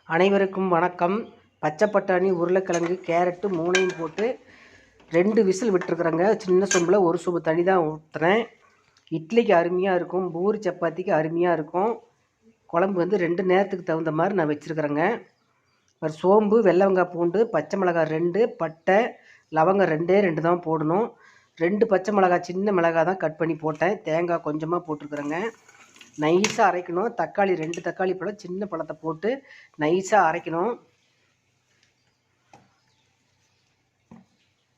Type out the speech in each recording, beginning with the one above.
அனைவருக்கும் வணக்கம். பச்சை பட்டாணி, உருளைக்கிழங்கு, கேரட்டு 3யும் போட்டு 2 விசில் விட்டுருக்குறேங்க. சின்ன சொம்பில் 1 சொம்பு தண்ணி தான் ஊற்றுறேன். இட்லிக்கு அருமையாக இருக்கும், பூரி சப்பாத்திக்கு அருமையாக இருக்கும். குழம்பு வந்து 2 நேரத்துக்கு தகுந்த மாதிரி நான் வச்சுருக்குறேங்க. ஒரு சோம்பு, வெள்ளை வெங்காயம், பூண்டு, பச்சை மிளகாய் 2, பட்டை, லவங்கம் 2 தான் போடணும். 2 பச்சை மிளகாய், சின்ன மிளகாய் தான் கட் பண்ணி போட்டேன். தேங்காய் கொஞ்சமாக போட்டிருக்குறேங்க. நைஸாக அரைக்கணும். தக்காளி 2 தக்காளி பழம், சின்ன பழத்தை போட்டு நைஸாக அரைக்கணும்.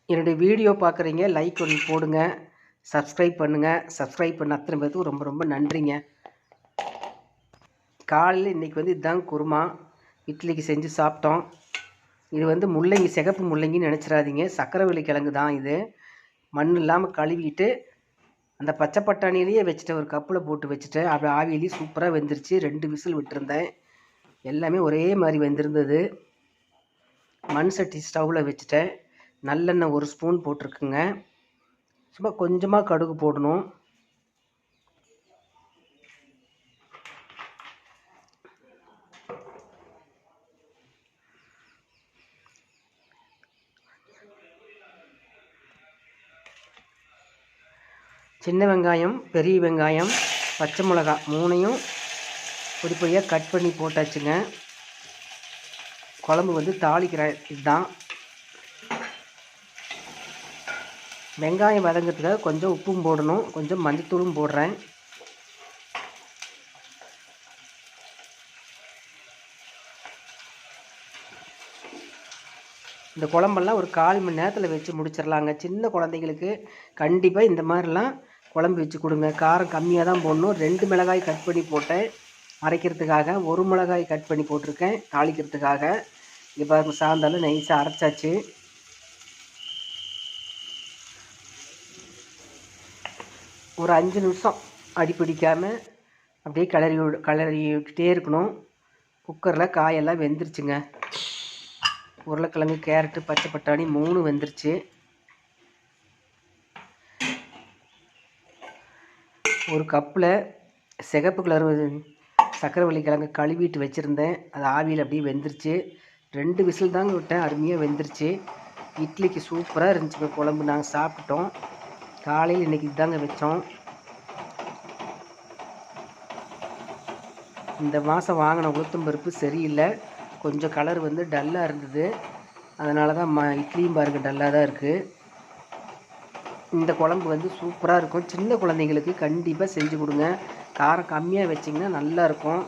என்னுடைய வீடியோ பார்க்குறீங்க, லைக் ஒன்று போடுங்க, சப்ஸ்கிரைப் பண்ணுங்கள். சப்ஸ்கிரைப் பண்ண அத்தனை பேருக்கு ரொம்ப ரொம்ப நன்றிங்க. காலையில் இன்றைக்கி வந்து இதுதாங்க குருமா, இட்லிக்கு செஞ்சு சாப்பிட்டோம். இது வந்து முள்ளங்கி, சிகப்பு முள்ளங்கின்னு நினச்சிடாதீங்க, சக்கரவள்ளி கிழங்கு தான் இது. மண் இல்லாமல் கழுவிட்டு அந்த பச்சை பட்டாணியிலேயே வச்சுட்டேன், ஒரு கப்பில் போட்டு வச்சுட்டேன். அப்படி ஆவியிலேயே சூப்பராக வெந்துருச்சு. 2 விசில் விட்டுருந்தேன். எல்லாமே ஒரே மாதிரி வெந்திருந்தது. மண் சட்டி ஸ்டவ்வில் வச்சுட்டேன். நல்லெண்ணெய் 1 ஸ்பூன் போட்டிருக்குங்க. சும்மா கொஞ்சமாக கடுகு போடணும். சின்ன வெங்காயம், பெரிய வெங்காயம், பச்சை மிளகாய் 3யும் பொடி பொடியாக கட் பண்ணி போட்டாச்சுங்க. குழம்பு வந்து தாளிக்கிறேன். இதுதான் வெங்காயம் வதங்கிறதுக்காக கொஞ்சம் உப்பும் போடணும், கொஞ்சம் மஞ்சத்தூளும் போடுறேன். இந்த குழம்பெல்லாம் ஒரு 1/4 மணி நேரத்தில் வச்சு முடிச்சிடலாங்க. சின்ன குழந்தைங்களுக்கு கண்டிப்பாக இந்த மாதிரிலாம் குழம்பு வச்சு கொடுங்க. காரம் கம்மியாக தான் போடணும். 2 மிளகாய் கட் பண்ணி போட்டேன் அரைக்கிறதுக்காக, 1 மிளகாய் கட் பண்ணி போட்டிருக்கேன் தாளிக்கிறதுக்காக. இங்கே பாருங்கள், சாந்தாலும் நைஸாக அரைச்சாச்சு. ஒரு 5 நிமிஷம் அடிப்பிடிக்காமல் அப்படியே கிளறி விட்டுட்டே இருக்கணும். குக்கரில் காயெல்லாம் வெந்துருச்சுங்க. உருளைக்கிழங்கு, கேரட்டு, பச்சை பட்டாணி 3 வெந்துருச்சு. ஒரு கப்பில் சிகப்பு கலர் சக்கரவள்ளி கிழங்கு கழுவிட்டு வச்சுருந்தேன். அது ஆவியில் அப்படியே வெந்துருச்சு. 2 விசில் தாங்க விட்டேன், அருமையாக வெந்துருச்சு. இட்லிக்கு சூப்பராக இருந்துச்சுங்க குழம்பு. நாங்கள் சாப்பிட்டோம். காலையில் இன்றைக்கி இதுதாங்க வச்சோம். இந்த மாதம் வாங்கின உளுத்தம் பருப்பு சரியில்லை, கொஞ்சம் கலர் வந்து டல்லாக இருந்தது. அதனால தான் இட்லியும் பாருங்கள் டல்லாக தான் இருக்குது. இந்த குழம்பு வந்து சூப்பராக இருக்கும். சின்ன குழந்தைங்களுக்கு கண்டிப்பாக செஞ்சு கொடுங்க. காரம் கம்மியாக வச்சிங்கன்னா நல்லாயிருக்கும்.